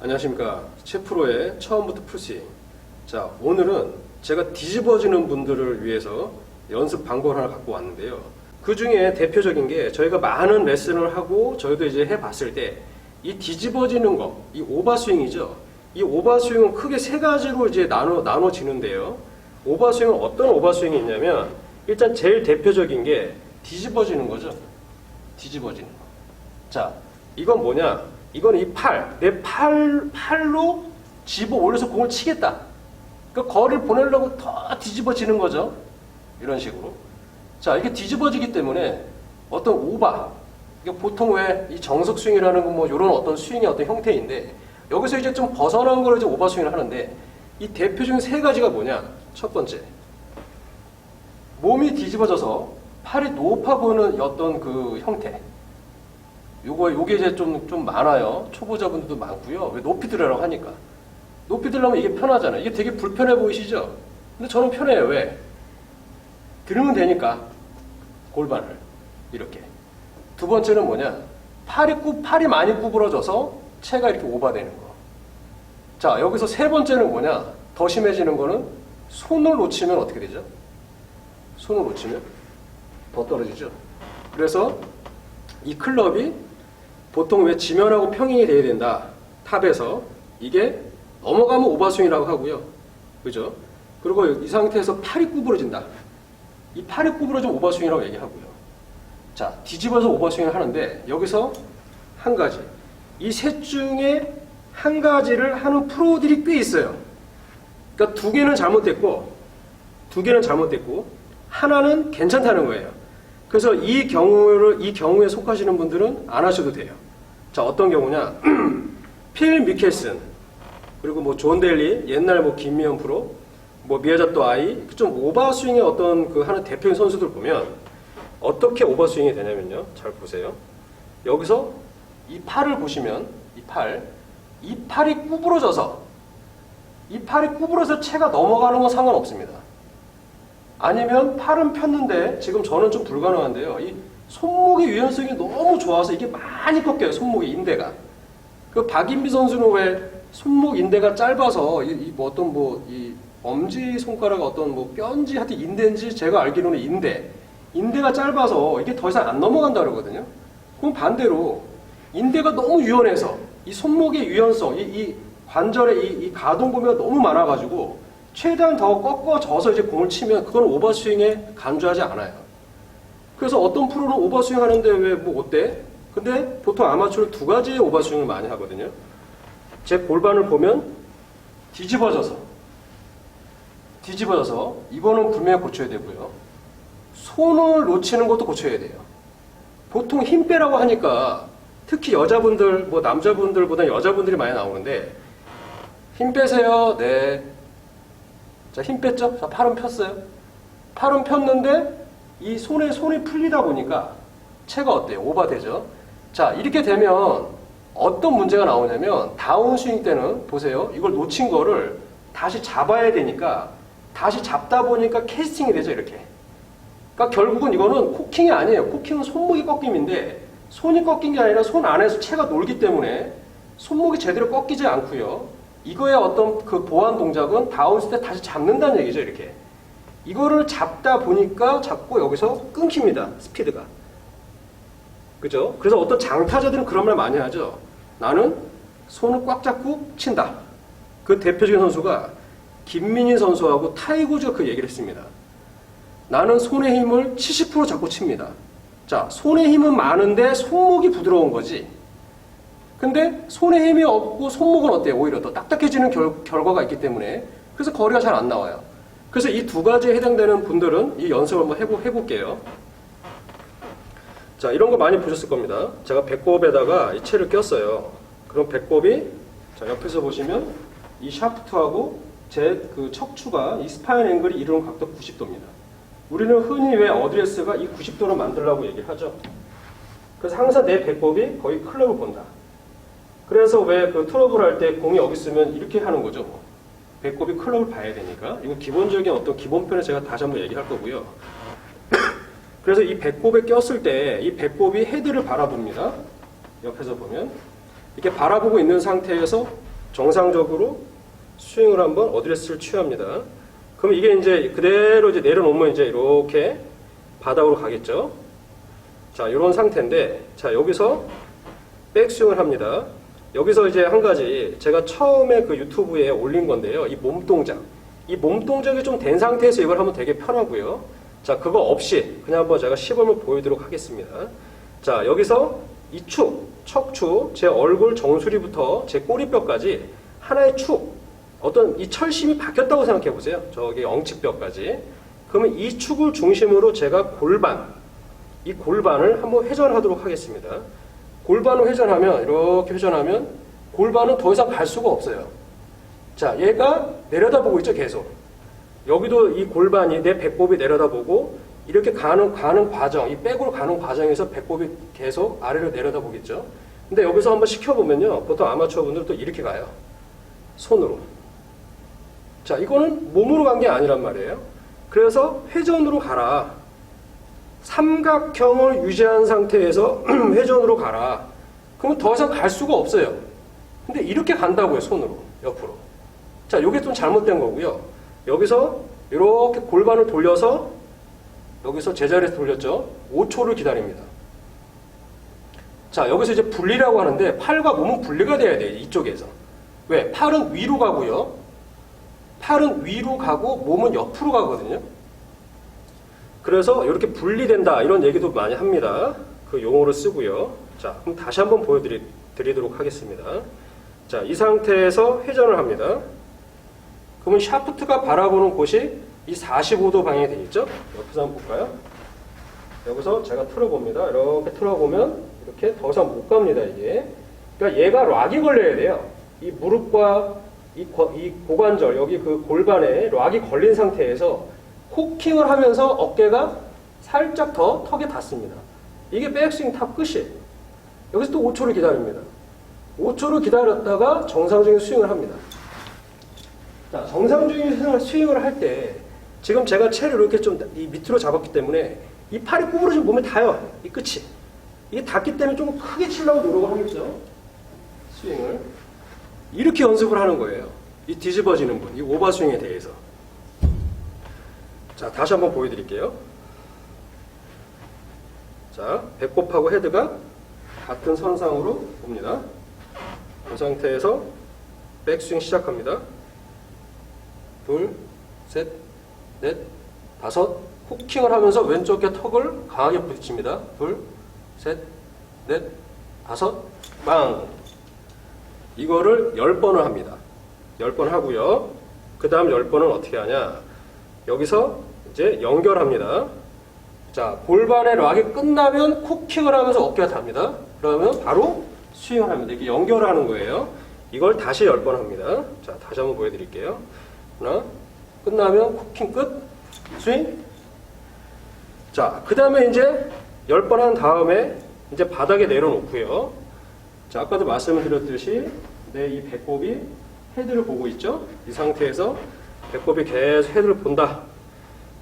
안녕하십니까. 채프로의 처음부터 풀스윙. 자, 오늘은 제가 뒤집어지는 분들을 위해서 연습 방법을 하나 갖고 왔는데요. 그 중에 대표적인 게 저희가 많은 레슨을 하고 저희도 이제 해봤을 때 이 뒤집어지는 거, 이 오버스윙이죠. 이 오버스윙은 크게 세 가지로 이제 나눠지는데요. 오버스윙은 어떤 오버스윙이 있냐면 일단 제일 대표적인 게 뒤집어지는 거죠. 뒤집어지는 거. 자, 이건 뭐냐? 이건 이 내 팔로 집어 올려서 공을 치겠다. 그 거리를 보내려고 더 뒤집어지는 거죠. 이런 식으로. 자, 이게 뒤집어지기 때문에 어떤 오바. 이게 보통 왜 이 정석 스윙이라는 건 뭐 이런 어떤 스윙의 어떤 형태인데 여기서 이제 좀 벗어난 걸 이제 오버 스윙을 하는데 이 대표적인 세 가지가 뭐냐? 첫 번째. 몸이 뒤집어져서 팔이 높아 보이는 어떤 그 형태. 요게 이제 좀 많아요. 초보자분들도 많고요. 왜 높이 들으라고 하니까. 높이 들으려면 이게 편하잖아요. 이게 되게 불편해 보이시죠? 근데 저는 편해요. 왜? 들으면 되니까. 골반을. 이렇게. 두 번째는 뭐냐? 팔이 많이 구부러져서 체가 이렇게 오버되는 거. 자, 여기서 세 번째는 뭐냐? 더 심해지는 거는 손을 놓치면 어떻게 되죠? 손을 놓치면 더 떨어지죠. 그래서 이 클럽이 보통 왜 지면하고 평행이 돼야 된다. 탑에서. 이게 넘어가면 오버스윙이라고 하고요. 그죠? 그리고 이 상태에서 팔이 구부러진다. 이 팔이 구부러지면 오버스윙이라고 얘기하고요. 자, 뒤집어서 오버스윙을 하는데 여기서 한 가지. 이 셋 중에 한 가지를 하는 프로들이 꽤 있어요. 그러니까 두 개는 잘못됐고 하나는 괜찮다는 거예요. 그래서 이 경우에 속하시는 분들은 안 하셔도 돼요. 자, 어떤 경우냐? 필 미켈슨, 그리고 뭐 존 델리, 옛날 뭐 김미연 프로, 뭐 미야자토 아이, 좀 오버스윙의 어떤 그 하는 대표적인 선수들 보면 어떻게 오버스윙이 되냐면요. 잘 보세요. 여기서 이 팔을 보시면 이 팔이 구부러져서 체가 넘어가는 건 상관없습니다. 아니면 팔은 폈는데 지금 저는 좀 불가능한데요. 이 손목의 유연성이 너무 좋아서 이게 많이 꺾여요. 손목의 인대가. 그 박인비 선수는 왜 손목 인대가 짧아서 이 엄지 손가락 어떤 뭐 뼈인지 하여튼 인대인지 제가 알기로는 인대가 짧아서 이게 더 이상 안 넘어간다 그러거든요. 그럼 반대로 인대가 너무 유연해서 이 손목의 유연성, 이 관절의 이 가동 범위가 너무 많아가지고 최대한 더 꺾어져서 이제 공을 치면 그건 오버스윙에 간주하지 않아요. 그래서 어떤 프로는 오버스윙 하는데 왜 뭐 어때? 근데 보통 아마추어는 두 가지의 오버스윙을 많이 하거든요. 제 골반을 보면 뒤집어져서 이거는 분명히 고쳐야 되고요. 손을 놓치는 것도 고쳐야 돼요. 보통 힘 빼라고 하니까 특히 여자분들, 뭐 남자분들보다 여자분들이 많이 나오는데 힘 빼세요. 네. 자, 힘 뺐죠? 자, 팔은 폈어요. 팔은 폈는데 이 손이 풀리다 보니까 체가 어때요? 오버되죠? 자, 이렇게 되면 어떤 문제가 나오냐면 다운스윙 때는 보세요. 이걸 놓친 거를 다시 잡아야 되니까 다시 잡다 보니까 캐스팅이 되죠. 이렇게. 그러니까 결국은 이거는 코킹이 아니에요. 코킹은 손목이 꺾임인데 손이 꺾인 게 아니라 손 안에서 체가 놀기 때문에 손목이 제대로 꺾이지 않고요. 이거의 어떤 그 보완 동작은 다운스 때 다시 잡는다는 얘기죠. 이렇게. 이거를 잡다 보니까 자꾸 여기서 끊깁니다. 스피드가. 그죠? 그래서 어떤 장타자들은 그런 말 많이 하죠. 나는 손을 꽉 잡고 친다. 그 대표적인 선수가 김민희 선수하고 타이거즈가 그 얘기를 했습니다. 나는 손의 힘을 70% 잡고 칩니다. 자, 손의 힘은 많은데 손목이 부드러운 거지. 근데 손에 힘이 없고 손목은 어때요? 오히려 더 딱딱해지는 결과가 있기 때문에 그래서 거리가 잘 안 나와요. 그래서 이 두 가지에 해당되는 분들은 이 연습을 한번 해볼게요. 자, 이런 거 많이 보셨을 겁니다. 제가 배꼽에다가 이 채를 꼈어요. 그럼 배꼽이 자, 옆에서 보시면 이 샤프트하고 제 그 척추가 이 스파인 앵글이 이루는 각도 90도입니다. 우리는 흔히 왜 어드레스가 이 90도로 만들라고 얘기를 하죠. 그래서 항상 내 배꼽이 거의 클럽을 본다. 그래서 왜 그 트러블 할 때 공이 여기 있으면 이렇게 하는 거죠. 배꼽이 클럽을 봐야 되니까. 이거 기본적인 어떤 기본편을 제가 다시 한번 얘기할 거고요. 그래서 이 배꼽에 꼈을 때 이 배꼽이 헤드를 바라봅니다. 옆에서 보면 이렇게 바라보고 있는 상태에서 정상적으로 스윙을 한번 어드레스를 취합니다. 그럼 이게 이제 그대로 이제 내려놓으면 이제 이렇게 바닥으로 가겠죠. 자, 이런 상태인데, 자, 여기서 백스윙을 합니다. 여기서 이제 한 가지 제가 처음에 그 유튜브에 올린 건데요. 이 몸동작. 이 몸동작이 좀 된 상태에서 이걸 하면 되게 편하고요. 자, 그거 없이 그냥 한번 제가 시범을 보여드리도록 하겠습니다. 자, 여기서 이 축, 척추, 제 얼굴 정수리부터 제 꼬리뼈까지 하나의 축, 어떤 이 철심이 바뀌었다고 생각해 보세요. 저기 엉치뼈까지. 그러면 이 축을 중심으로 제가 이 골반을 한번 회전하도록 하겠습니다. 골반을 회전하면, 이렇게 회전하면 골반은 더 이상 갈 수가 없어요. 자, 얘가 내려다보고 있죠, 계속. 여기도 이 골반이, 내 배꼽이 내려다보고 이렇게 가는 과정, 이 백으로 가는 과정에서 배꼽이 계속 아래로 내려다보겠죠. 근데 여기서 한번 시켜보면요, 보통 아마추어 분들은 또 이렇게 가요. 손으로. 자, 이거는 몸으로 간 게 아니란 말이에요. 그래서 회전으로 가라. 삼각형을 유지한 상태에서 회전으로 가라. 그러면 더 이상 갈 수가 없어요. 근데 이렇게 간다고요, 손으로, 옆으로. 자, 이게 좀 잘못된 거고요. 여기서 이렇게 골반을 돌려서 여기서 제자리에서 돌렸죠. 5초를 기다립니다. 자, 여기서 이제 분리라고 하는데 팔과 몸은 분리가 돼야 돼요, 이쪽에서. 왜? 팔은 위로 가고요. 팔은 위로 가고 몸은 옆으로 가거든요. 그래서 이렇게 분리된다, 이런 얘기도 많이 합니다. 그 용어를 쓰고요. 자, 그럼 다시 한번 보여드리도록 하겠습니다. 자, 이 상태에서 회전을 합니다. 그러면 샤프트가 바라보는 곳이 이 45도 방향이 되겠죠? 옆에서 한번 볼까요? 여기서 제가 틀어봅니다. 이렇게 틀어보면 이렇게 더 이상 못 갑니다, 이게. 그러니까 얘가 락이 걸려야 돼요. 이 무릎과 이 고관절, 여기 그 골반에 락이 걸린 상태에서 호킹을 하면서 어깨가 살짝 더 턱에 닿습니다. 이게 백스윙 탑 끝이에요. 여기서 또 5초를 기다립니다. 5초를 기다렸다가 정상적인 스윙을 합니다. 자, 정상적인 스윙을 할 때 지금 제가 채를 이렇게 좀 이 밑으로 잡았기 때문에 이 팔이 구부러지면 몸에 닿아요. 이 끝이. 이게 닿기 때문에 좀 크게 치려고 노력을 하겠죠. 스윙을. 이렇게 연습을 하는 거예요. 이 뒤집어지는 분, 이 오버스윙에 대해서. 자, 다시 한번 보여드릴게요. 자, 배꼽하고 헤드가 같은 선상으로 옵니다. 이 상태에서 백스윙 시작합니다. 둘, 셋, 넷, 다섯. 후킹을 하면서 왼쪽에 턱을 강하게 부딪힙니다. 둘, 셋, 넷, 다섯, 빵. 이거를 10번을 합니다. 10번 하고요. 그 다음 10번은 어떻게 하냐. 여기서 이제 연결합니다. 자, 골반의 락이 끝나면 콕킹을 하면서 어깨가 닿습니다. 그러면 바로 스윙을 합니다. 이렇게 연결을 하는 거예요. 이걸 다시 10번 합니다. 자, 다시 한번 보여드릴게요. 하나, 끝나면 콕킹 끝, 스윙. 자, 그 다음에 이제 10번 한 다음에 이제 바닥에 내려놓고요. 자, 아까도 말씀을 드렸듯이 내 이 배꼽이 헤드를 보고 있죠? 이 상태에서 배꼽이 계속 헤드를 본다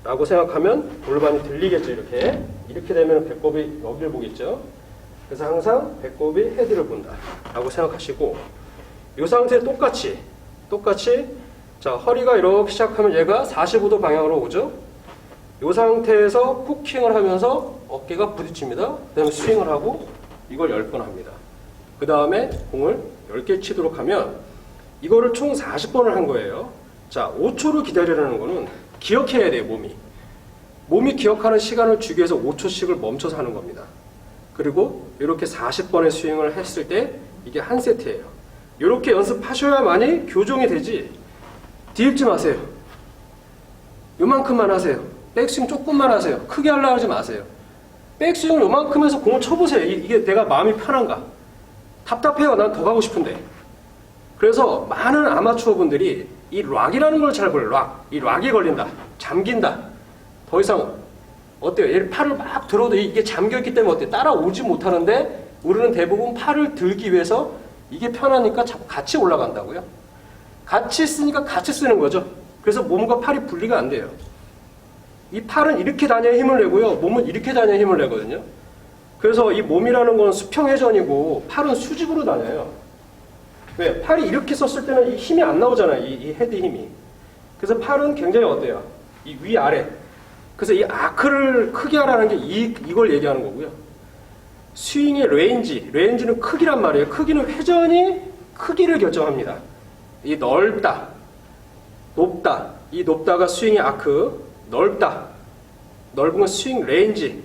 라고 생각하면 골반이 들리겠죠. 이렇게 되면 배꼽이 여기를 보겠죠. 그래서 항상 배꼽이 헤드를 본다 라고 생각하시고, 이 상태에 똑같이 자, 허리가 이렇게 시작하면 얘가 45도 방향으로 오죠. 이 상태에서 후킹을 하면서 어깨가 부딪힙니다. 그 다음에 스윙을 하고 이걸 10번 합니다. 그 다음에 공을 10개 치도록 하면 이거를 총 40번을 한 거예요. 자, 5초를 기다리라는 거는 기억해야 돼요, 몸이 기억하는 시간을 주기 위해서 5초씩을 멈춰서 하는 겁니다. 그리고 이렇게 40번의 스윙을 했을 때 이게 한 세트예요. 이렇게 연습하셔야만이 교정이 되지, 뒤집지 마세요. 요만큼만 하세요. 백스윙 조금만 하세요. 크게 하려고 하지 마세요. 백스윙을 요만큼 해서 공을 쳐보세요. 이게 내가 마음이 편한가? 답답해요. 난 더 가고 싶은데. 그래서 많은 아마추어 분들이 이 락이라는 걸 잘 몰라요. 이 락이 걸린다. 잠긴다. 더 이상 어때요? 얘를 팔을 막 들어도 이게 잠겨있기 때문에 어때요? 따라오지 못하는데 우리는 대부분 팔을 들기 위해서 이게 편하니까 자꾸 같이 올라간다고요. 같이 쓰니까 같이 쓰는 거죠. 그래서 몸과 팔이 분리가 안 돼요. 이 팔은 이렇게 다녀야 힘을 내고요. 몸은 이렇게 다녀야 힘을 내거든요. 그래서 이 몸이라는 건 수평회전이고 팔은 수직으로 다녀요. 왜? 팔이 이렇게 썼을 때는 이 힘이 안 나오잖아요. 이 헤드 힘이. 그래서 팔은 굉장히 어때요? 이 위아래. 그래서 이 아크를 크게 하라는 게 이걸 얘기하는 거고요. 스윙의 레인지는 크기란 말이에요. 크기는 회전이 크기를 결정합니다. 이 넓다, 높다. 이 높다가 스윙의 아크, 넓다. 넓은 건 스윙 레인지,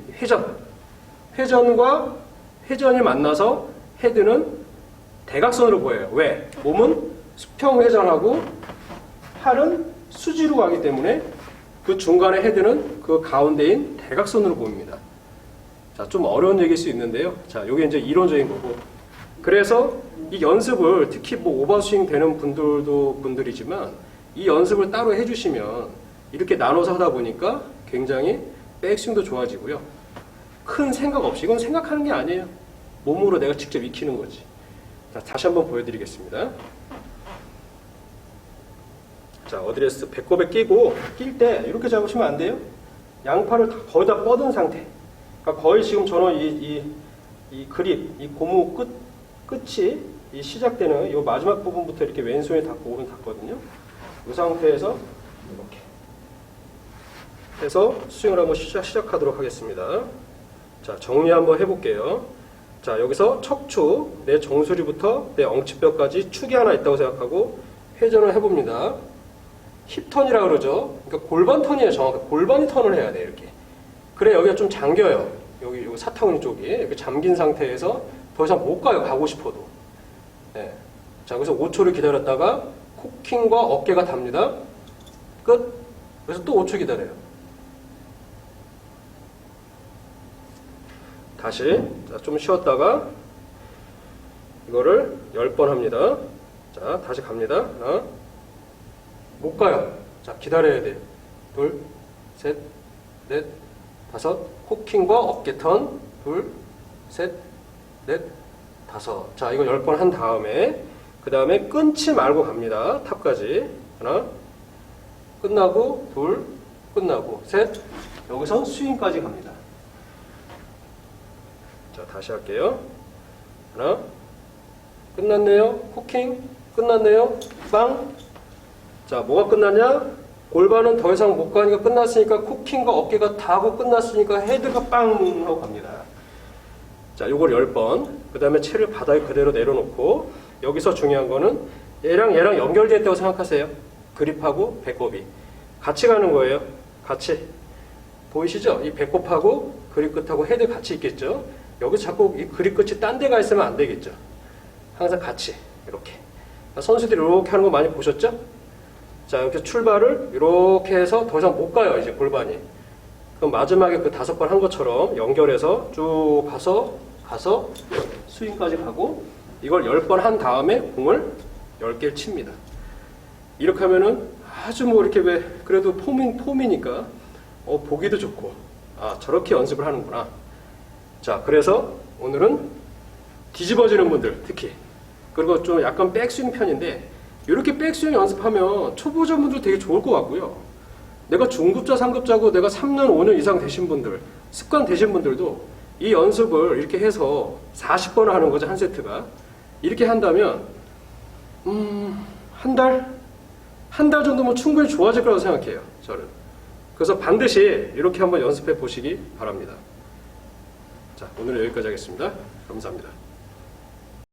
회전과 회전이 만나서 헤드는 대각선으로 보여요. 왜? 몸은 수평 회전하고 팔은 수지로 가기 때문에 그 중간의 헤드는 그 가운데인 대각선으로 보입니다. 자, 좀 어려운 얘기일 수 있는데요. 자, 이게 이제 이론적인 거고. 그래서 이 연습을 특히 뭐 오버스윙 되는 분들이지만 이 연습을 따로 해주시면 이렇게 나눠서 하다 보니까 굉장히 백스윙도 좋아지고요. 큰 생각 없이, 이건 생각하는 게 아니에요. 몸으로 내가 직접 익히는 거지. 자, 다시 한번 보여드리겠습니다. 자, 어드레스 배꼽에 끼고 낄 때 이렇게 잡으시면 안 돼요. 양팔을 거의 다 뻗은 상태. 그러니까 거의 지금 저는 이 그립, 이 고무 끝이 이 시작되는 이 마지막 부분부터 이렇게 왼손에 닿고 오른 닿거든요. 이 상태에서 이렇게 해서 스윙을 한번 시작하도록 하겠습니다. 자, 정리 한번 해볼게요. 자, 여기서 척추, 내 정수리부터 내 엉치뼈까지 축이 하나 있다고 생각하고 회전을 해봅니다. 힙턴이라고 그러죠. 그러니까 골반 턴이에요. 정확하게 골반이 턴을 해야 돼요. 이렇게. 그래 여기가 좀 잠겨요. 여기 사타구니 쪽이 이렇게 잠긴 상태에서 더 이상 못 가요. 가고 싶어도. 네. 자, 그래서 5초를 기다렸다가 코킹과 어깨가 닿습니다. 끝. 그래서 또 5초 기다려요. 다시 자, 좀 쉬었다가 이거를 10번 합니다. 자, 다시 갑니다. 하나, 못 가요. 자, 기다려야 돼요. 둘, 셋, 넷, 다섯. 코킹과 어깨 턴. 둘, 셋, 넷, 다섯. 자, 이거 10번 한 다음에 그 다음에 끊지 말고 갑니다. 탑까지. 하나, 끝나고 둘, 끝나고 셋. 여기서 스윙까지 갑니다. 자, 다시 할게요. 하나, 끝났네요. 코킹, 끝났네요. 빵. 자, 뭐가 끝났냐? 골반은 더 이상 못 가니까 끝났으니까 코킹과 어깨가 닿고 끝났으니까 헤드가 빵 하고 갑니다. 자, 요걸 10번. 그 다음에 채를 바닥에 그대로 내려놓고 여기서 중요한 거는 얘랑 연결되어 있다고 생각하세요. 그립하고 배꼽이. 같이 가는 거예요. 같이. 보이시죠? 이 배꼽하고 그립 끝하고 헤드 같이 있겠죠? 여기서 자꾸 이 그립 끝이 딴 데가 있으면 안 되겠죠? 항상 같이. 이렇게. 선수들이 이렇게 하는 거 많이 보셨죠? 자, 이렇게 출발을 이렇게 해서 더 이상 못 가요, 이제 골반이. 그럼 마지막에 그 5번 한 것처럼 연결해서 쭉 가서 스윙까지 가고 이걸 10번 한 다음에 공을 10개를 칩니다. 이렇게 하면은 아주 뭐 이렇게 왜 그래도 폼이니까 보기도 좋고 아, 저렇게 연습을 하는구나. 자, 그래서 오늘은 뒤집어지는 분들 특히 그리고 좀 약간 백스윙 편인데 이렇게 백스윙 연습하면 초보자분들 되게 좋을 것 같고요. 내가 중급자, 상급자고 내가 3년, 5년 이상 되신 분들, 습관 되신 분들도 이 연습을 이렇게 해서 40번을 하는 거죠, 한 세트가. 이렇게 한다면 한 달 정도면 충분히 좋아질 거라고 생각해요, 저는. 그래서 반드시 이렇게 한번 연습해 보시기 바랍니다. 자, 오늘은 여기까지 하겠습니다. 감사합니다.